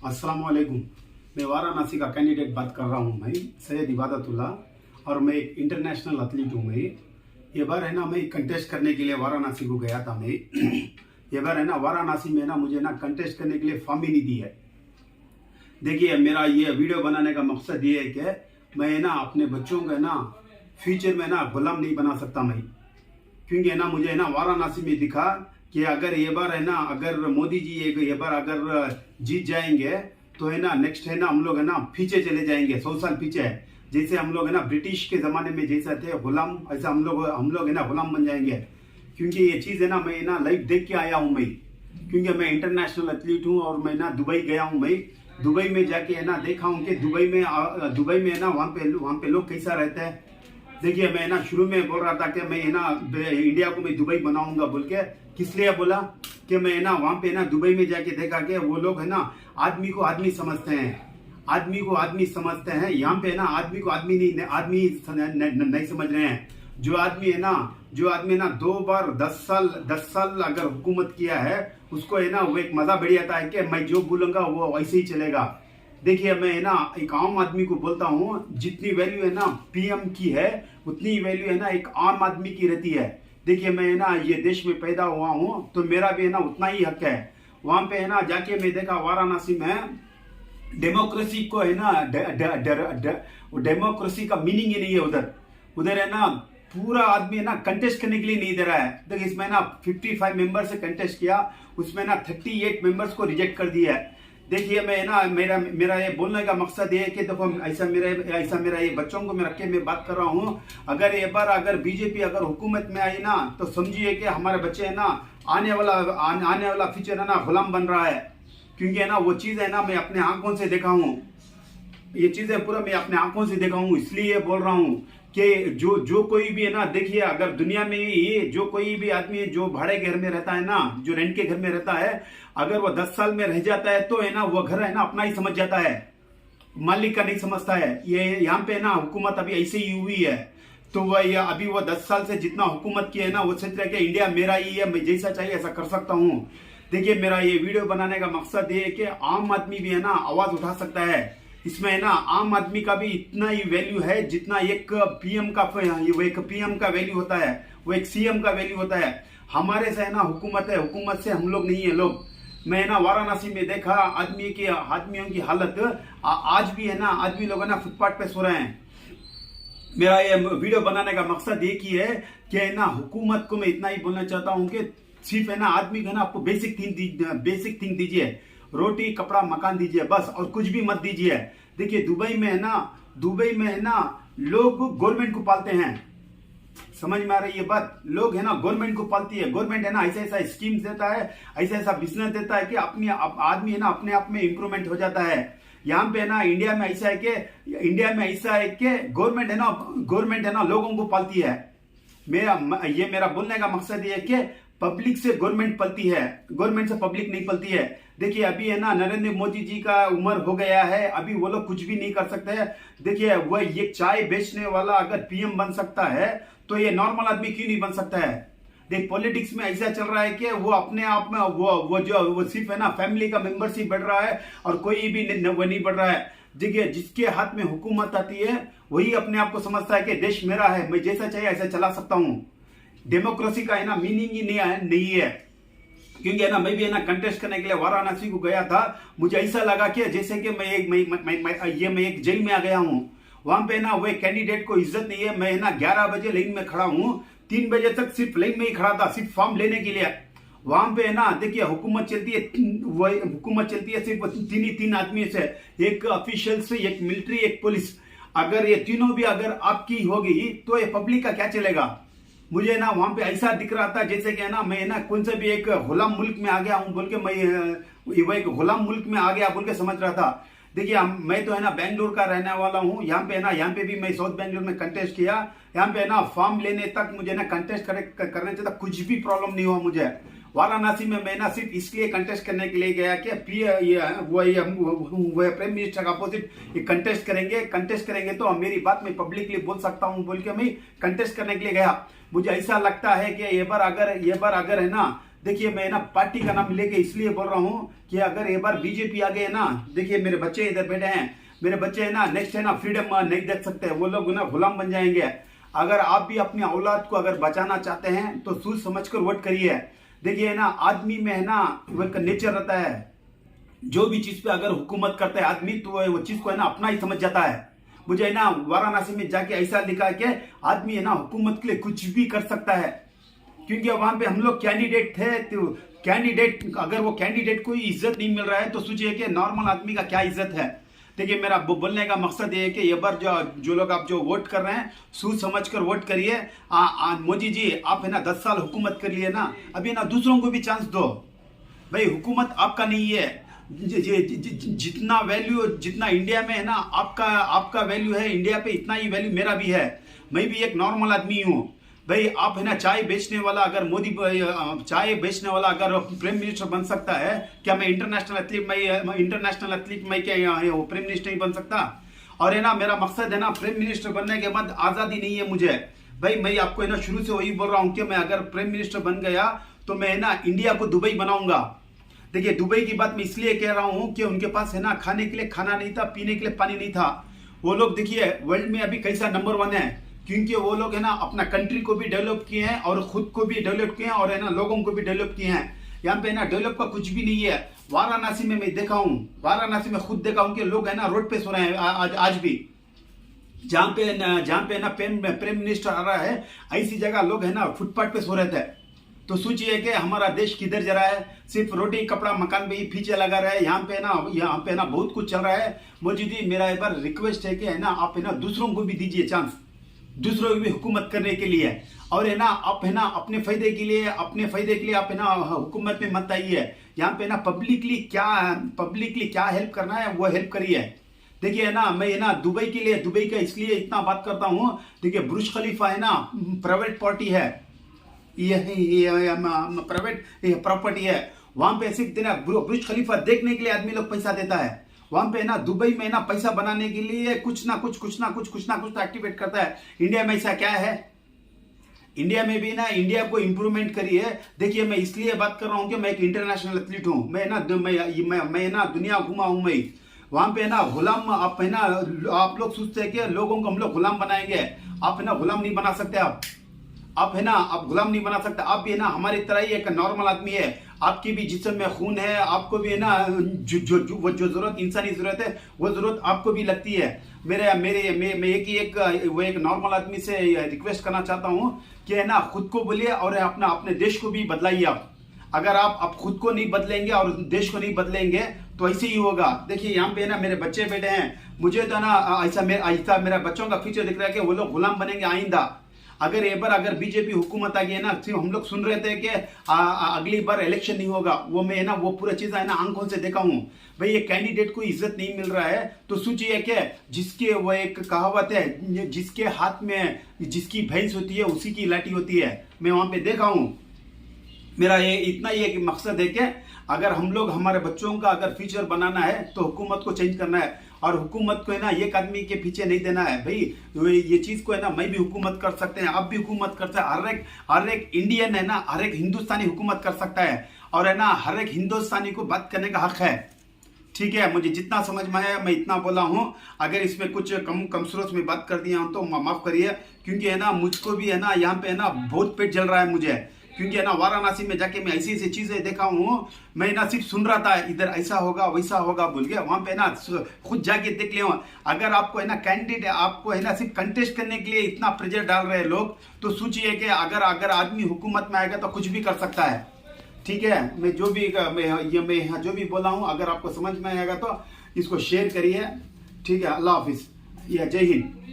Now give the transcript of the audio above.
अस्सलाम वालेकुम। मैं वाराणसी का कैंडिडेट बात कर रहा हूँ। मैं सैयद इबादतुल्ला और मैं एक इंटरनेशनल एथलीट हूँ। मैं ये बार है ना, मैं कंटेस्ट करने के लिए वाराणसी को गया था। मैं ये बार है ना, वाराणसी में ना मुझे ना कंटेस्ट करने के लिए फॉर्म ही नहीं दी है। देखिए, मेरा ये वीडियो बनाने का मकसद ये है कि मैं ना अपने बच्चों का ना फ्यूचर में ना गुलाम नहीं बना सकता मैं, क्योंकि है ना मुझे ना वाराणसी में दिखा कि अगर ये बार है ना, अगर मोदी जी ये बार अगर जीत जाएंगे तो है ना नेक्स्ट है ना हम लोग है ना पीछे चले जाएंगे, 100 साल पीछे। जैसे हम लोग है ना ब्रिटिश के जमाने में जैसा थे गुलाम, ऐसा हम लोग है ना गुलाम बन जाएंगे। क्योंकि ये चीज़ है ना मैं ना लाइव देख के आया हूँ मैं, क्योंकि मैं इंटरनेशनल एथलीट हूँ और मैं ना दुबई गया हूँ। मैं दुबई में जाके है ना देखा हूँ कि दुबई में है ना वहाँ पे लोग कैसा रहते हैं। देखिए, मैं ना शुरू में बोल रहा था कि मैं ना इंडिया को मैं दुबई बनाऊंगा बोल के। किस लिए बोला कि मैं ना वहाँ पे ना दुबई में जाके देखा कि वो लोग है ना आदमी को आदमी समझते हैं, आदमी को आदमी समझते हैं। यहाँ पे ना आदमी को आदमी नहीं समझ रहे हैं। जो आदमी है ना 2 बार 10 साल अगर हुकूमत किया है, उसको है ना वो एक मजा बढ़िया आता है कि मैं जो बोलूंगा वो वैसे ही चलेगा। देखिए, मैं है ना एक आम आदमी को बोलता हूँ, जितनी वैल्यू है ना पीएम की है उतनी वैल्यू है ना एक आम आदमी की रहती है। देखिए, मैं है ना ये देश में पैदा हुआ हूँ तो मेरा भी है ना उतना ही हक है। वहां पे है ना जाके मैं देखा वाराणसी में डेमोक्रेसी को है ना डेमोक्रेसी का मीनिंग ही नहीं है। उधर है ना पूरा आदमी है ना कंटेस्ट करने के लिए नहीं दे रहा है। देखिए, इसमें ना 55 मेंबर से कंटेस्ट किया, उसमें ना 38 मेंबर्स को रिजेक्ट कर दिया है। देखिए, मैं ना मेरा ये बोलने का मकसद ये है कि देखो ऐसा मेरा ये बच्चों को मैं रख के मैं बात कर रहा हूँ। अगर बीजेपी अगर हुकूमत में आई ना तो समझिए कि हमारे बच्चे है ना आने वाला फ्यूचर है ना गुलाम बन रहा है। क्योंकि है ना वो चीज़ है ना मैं अपने आंखों से देखा हूँ, ये चीजें पूरा मैं अपने आंखों से देखा हूँ। इसलिए बोल रहा हूँ कि जो कोई भी है ना, देखिए अगर दुनिया में ये जो कोई भी आदमी जो भाड़े घर में रहता है ना, जो रेंट के घर में रहता है, अगर वो 10 साल में रह जाता है तो है ना वो घर है ना अपना ही समझ जाता है, मालिक का नहीं समझता है। ये यहाँ पे ना हुकूमत अभी ऐसे ही हुई है। तो वह अभी वो 10 साल से जितना हुकूमत की है ना वो सोच रहा है कि इंडिया मेरा ही है, मैं जैसा चाहिए ऐसा कर सकता हूँ। देखिए, मेरा ये वीडियो बनाने का मकसद ये है कि आम आदमी भी है ना आवाज उठा सकता है। इसमें है ना आम आदमी का भी इतना ही वैल्यू है जितना एक पीएम का वैल्यू होता है, वो एक सीएम का वैल्यू होता है। हमारे से है ना हुकूमत है, हुकूमत से हम लोग नहीं है लोग। मैं ना वाराणसी में देखा आदमियों की हालत आज भी है ना, आदमी लोग है ना फुटपाथ पे सो रहे हैं। मेरा ये वीडियो बनाने का मकसद एक ही है कि है ना हुकूमत को मैं इतना ही बोलना चाहता हूँ कि सिर्फ है ना आदमी को ना आपको बेसिक थिंग दीजिए, रोटी कपड़ा मकान दीजिए बस, और कुछ भी मत दीजिए। देखिए, दुबई में है ना लोग गवर्नमेंट को पालते हैं। समझ में आ रही है बात? लोग है ना गवर्नमेंट को पालती है। गवर्नमेंट है ना ऐसा स्कीम्स देता है, ऐसा बिजनेस देता है कि आदमी है ना अपने आप में इंप्रूवमेंट हो जाता है। यहाँ पे ना इंडिया में ऐसा है कि गवर्नमेंट है ना लोगों को पालती है। मेरा बोलने का मकसद ये है कि पब्लिक से गवर्नमेंट पलती है, गवर्नमेंट से पब्लिक नहीं पलती है। देखिए, अभी है ना नरेंद्र मोदी जी का उम्र हो गया है, अभी वो लोग कुछ भी नहीं कर सकते हैं। देखिए, वह ये चाय बेचने वाला अगर पीएम बन सकता है तो ये नॉर्मल आदमी क्यों नहीं बन सकता है? देख, पॉलिटिक्स में ऐसा चल रहा है कि वो अपने आप में वो सिर्फ है ना फैमिली का मेंबरशिप बढ़ रहा है और कोई भी वो नहीं बढ़ रहा है। देखिए, जिसके हाथ में हुकूमत आती है वही अपने आप को समझता है कि देश मेरा है, मैं जैसा चाहिए ऐसा चला सकता हूँ। डेमोक्रेसी का है ना मीनिंग ही नहीं है। क्योंकि है ना मैं भी है ना कंटेस्ट करने के लिए वाराणसी को गया था। मुझे ऐसा लगा कि जैसे कि मैं एक जेल में आ गया हूँ। वहां पे ना वो कैंडिडेट को इज्जत नहीं है। मैं ना 11 बजे लाइन में खड़ा हूँ, 3 बजे तक सिर्फ लाइन में ही खड़ा था, सिर्फ फॉर्म लेने के लिए। वहां पे है ना देखिए हुकूमत चलती है सिर्फ 3 आदमी से, एक ऑफिशियल से, एक मिलिट्री, एक पुलिस। अगर ये तीनों भी अगर आपकी होगी तो ये पब्लिक का क्या चलेगा? मुझे ना वहां पे ऐसा दिख रहा था जैसे कि ना मैं ना कौन से भी एक गुलाम मुल्क में आ गया हूं बोल के, मैं एक गुलाम मुल्क में आ गया बोल के समझ रहा था। देखिए, मैं तो है ना बेंगलोर का रहने वाला हूं। यहाँ पे भी मैं साउथ बेंगलोर में कंटेस्ट किया। यहाँ पे ना फॉर्म लेने तक मुझे ना कंटेस्ट करने से कुछ भी प्रॉब्लम नहीं हुआ मुझे। वाराणसी में मैं ना सिर्फ इसलिए कंटेस्ट करने के लिए गया कि वो प्राइम मिनिस्टर का अपोजिट कंटेस्ट करेंगे तो मेरी बात मैं पब्लिकली बोल सकता हूँ बोल के मैं कंटेस्ट करने के लिए गया। मुझे ऐसा लगता है कि ये बार अगर है ना देखिए मैं ना पार्टी का नाम लेके इसलिए बोल रहा हूँ कि अगर एक बार बीजेपी आ गए ना, देखिए मेरे बच्चे इधर बैठे हैं, मेरे बच्चे है ना नेक्स्ट है ना फ्रीडम नहीं देख सकते, वो लोग ना गुलाम बन जाएंगे। अगर आप भी अपनी औलाद को अगर बचाना चाहते हैं तो सोच समझ कर वोट करिए। देखिए है ना आदमी में है ना वो एक नेचर रहता है, जो भी चीज पे अगर हुकूमत करता है आदमी तो वो चीज को है ना अपना ही समझ जाता है। मुझे है ना वाराणसी में जाके ऐसा लिखा है कि आदमी है ना हुकूमत के लिए कुछ भी कर सकता है, क्योंकि वहां पे हम लोग कैंडिडेट थे, तो कैंडिडेट अगर वो कैंडिडेट को इज्जत नहीं मिल रहा है तो सोचिए कि नॉर्मल आदमी का क्या इज्जत है। देखिए मेरा बोलने का मकसद ये है कि ये बार जो लोग आप जो वोट कर रहे हैं सोच समझ कर वोट करिए। मोदी जी आप है ना 10 साल हुकूमत कर लिए ना, अभी ना दूसरों को भी चांस दो। भाई हुकूमत आपका नहीं है, जितना वैल्यू जितना इंडिया में है ना आपका वैल्यू है इंडिया पे, इतना ही वैल्यू मेरा भी है। मैं भी एक नॉर्मल आदमी हूँ। भाई आप है ना चाय बेचने वाला अगर चाय बेचने वाला अगर प्राइम मिनिस्टर बन सकता है, क्या मैं इंटरनेशनल एथलीट मैं क्या प्राइम मिनिस्टर नहीं बन सकता? और है ना मेरा मकसद है ना प्राइम मिनिस्टर बनने के बाद आजादी नहीं है मुझे। भाई मैं आपको है ना शुरू से वही बोल रहा हूँ कि मैं अगर प्राइम मिनिस्टर बन गया तो मैं है ना इंडिया को दुबई बनाऊंगा। देखिए दुबई की बात मैं इसलिए कह रहा हूँ कि उनके पास है ना खाने के लिए खाना नहीं था, पीने के लिए पानी नहीं था। वो लोग देखिए वर्ल्ड में अभी कैसा नंबर 1 है, क्योंकि वो लोग है ना अपना कंट्री को भी डेवलप किए हैं और खुद को भी डेवलप किए हैं और है ना लोगों को भी डेवलप किए हैं। यहाँ पे ना डेवलप का कुछ भी नहीं है। वाराणसी में मैं देखा हूँ, वाराणसी में खुद देखा हूँ कि लोग है ना रोड पे सो रहे हैं आज भी। जहाँ पे ना प्राइम मिनिस्टर आ रहा है ऐसी जगह लोग है ना फुटपाथ पे सो रहे थे। तो सोचिए कि हमारा देश किधर जा रहा है, सिर्फ रोटी कपड़ा मकान पे ही फीचे लगा रहा है। यहाँ पे ना बहुत कुछ चल रहा है। मोदी जी मेरा एक बार रिक्वेस्ट है कि है ना आप है ना दूसरों को भी दीजिए चांस, दूसरों की भी हुकूमत करने के लिए। और है ना आप है ना अपने फायदे के लिए आप है ना हुकूमत में मत आइए। यहाँ पे ना पब्लिकली क्या हेल्प करना है वो हेल्प करिए। देखिए है ना मैं है ना दुबई का इसलिए इतना बात करता हूँ। देखिए बुर्ज खलीफा है ना प्राइवेट पार्टी है, ये प्राइवेट प्रॉपर्टी है। वहां पे सिर्फ देना बुर्ज खलीफा देखने के लिए आदमी लोग पैसा देता है। वहां पे ना दुबई में ना पैसा बनाने के लिए कुछ ना कुछ तो एक्टिवेट करता है। इंडिया में ऐसा क्या है? इंडिया में भी ना इंडिया को इंप्रूवमेंट करिए। देखिए मैं इसलिए बात कर रहा हूँ कि मैं एक इंटरनेशनल एथलीट हूँ। मैं ना दुनिया घुमा हूँ। मैं वहां पे ना गुलाम आप है ना आप लोग सोचते हैं कि लोगों को हम लोग गुलाम बनाएंगे। आप है ना गुलाम नहीं बना सकते। आप है ना आप गुलाम नहीं बना सकते। आप भी है ना हमारी तरह ही एक नॉर्मल आदमी है, आपकी भी जिस्म में खून है, आपको भी है ना जो जरूरत इंसानी जरूरत है वो जरूरत आपको भी लगती है। मैं एक नॉर्मल आदमी से रिक्वेस्ट करना चाहता हूँ कि है ना खुद को बोलिए और अपने देश को भी बदलाइए। आप अगर आप खुद को नहीं बदलेंगे और देश को नहीं बदलेंगे तो ऐसे ही होगा। देखिए यहाँ पे ना मेरे बच्चे बैठे हैं, मुझे तो ना ऐसा मेरा बच्चों का फ्यूचर दिख रहा है कि वो लोग गुलाम बनेंगे आइंदा। अगर बीजेपी हुकूमत आ गई है ना, सिर्फ हम लोग सुन रहे थे कि अगली बार इलेक्शन नहीं होगा, वो मैं है ना वो पूरा चीज है ना आंखों से देखा हूँ। भाई ये कैंडिडेट को इज्जत नहीं मिल रहा है तो सोचिए कि जिसके वो एक कहावत है, जिसके हाथ में जिसकी भैंस होती है उसी की लाठी होती है। मैं वहां पे देखा हूँ। मेरा ये इतना ही एक मकसद है कि अगर हम लोग हमारे बच्चों का अगर फ्यूचर बनाना है तो हुकूमत को चेंज करना है और हुकूमत को है ना एक आदमी के पीछे नहीं देना है। भाई ये चीज को है ना मैं भी हुकूमत कर सकते हैं, आप भी हुकूमत कर सकते हैं। हर एक इंडियन है ना हर एक हिंदुस्तानी हुकूमत कर सकता है और है ना हर एक हिंदुस्तानी को बात करने का हक है। ठीक है, मुझे जितना समझ में आया मैं इतना बोला हूँ। अगर इसमें कुछ कम सूरत में बात कर दिया हूँ तो माफ करिए, क्योंकि है ना मुझको भी है ना यहाँ पे है ना बहुत पेट जल रहा है मुझे, क्योंकि है ना वाराणसी में जाके मैं ऐसी चीजें देखा हूँ। मैं ना सिर्फ सुन रहा था इधर ऐसा होगा वैसा होगा बोल के, वहां पे ना खुद जाके देख लिया। अगर आपको है ना कैंडिडेट आपको है ना सिर्फ कंटेस्ट करने के लिए इतना प्रेशर डाल रहे हैं लोग, तो सोचिए कि अगर आदमी हुकूमत में आएगा तो कुछ भी कर सकता है। ठीक है, मैं जो भी बोला हूँ अगर आपको समझ में आएगा तो इसको शेयर करिए। ठीक है, अल्लाह हाफिज, या जय हिंद।